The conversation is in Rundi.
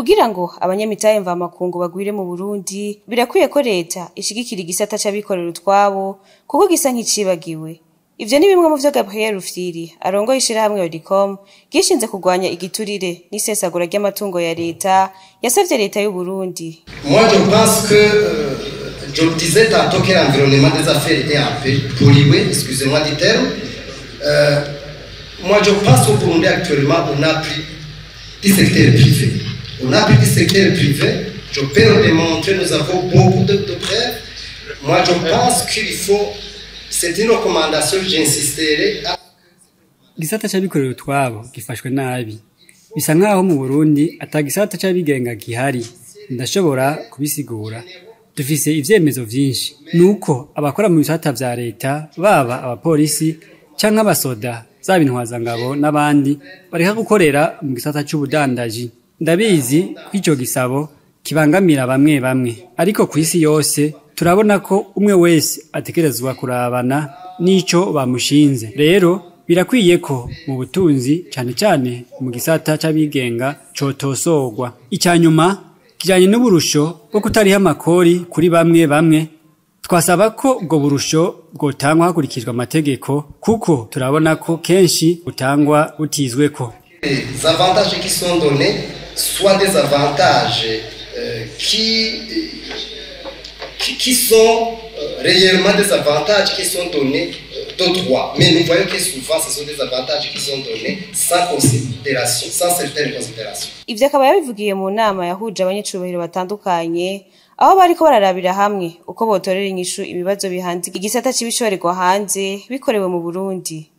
kugira ngo abanyamitahe mvamakungu bagwire mu Burundi birakwiye ko leta ishigikira igisata c'abikorera utwabo kuko gisa nk'icibagiwe. Ivyo ni bimwe mu vyo Gabriel Rufyiri arongoye ishirahamwe Odicom gishinze kurwanya igiturire n'isesagura ry'amatungo ya leta yasavye leta y'u Burundi. Moi je pense que je le disais tantôt que l'environnement des affaires est un peu pollué, excusez-moi du terme. Moi je pense qu'au Burundi actuellement on a pris du secteur privé. On a pris du secteur privé, je peux le démontrer, nous avons beaucoup de preuves. Moi je pense qu'il faut, c'est une recommandation, j'insisterai. Gisata c'abikorera utwabo gifashwe nabi. Bisa nkaho mu Burundi atagisata c'abigenga gihari. Ndashobora kubisigura. Dufise ivyemezo vyinshi. Nuko abakora mu bisata vya leta, baba abapolisi canke abasoda, zaba intwazangabo n'abandi bareka gukorera mu gisata c'ubudandaji. Ndabizi ko ico gisabo kibangamira bamwe bamwe, ariko kw'isi yose turabona ko umwe wese atekerezwa kurabana n'ico bamushinze. Rero birakwiye ko mu butunzi cyane cyane mu gisata c'abigenga cotosorwa. Icyanyuma kijanye n'uburusho bwo kutariha amakori kuri bamwe bamwe, twasaba ko ubwo burusho bwotangwa hakurikijwe amategeko kuko turabona ko kenshi butangwa butizweko. Les avantages qui sont donnés soit des avantages qui sont réellement des avantages qui sont donnés de droit. Mais nous voyons que souvent ce sont des avantages qui sont donnés sans considération, sans certaines considérations. Ivyo akaba yabivugiye mu nama yahuje abanyacubahiro batandukanye aho bariko bararabira hamwe uko botorera inyishu ibibazo bihanze igisata c'ibishorerwa hanze bikorewe mu Burundi.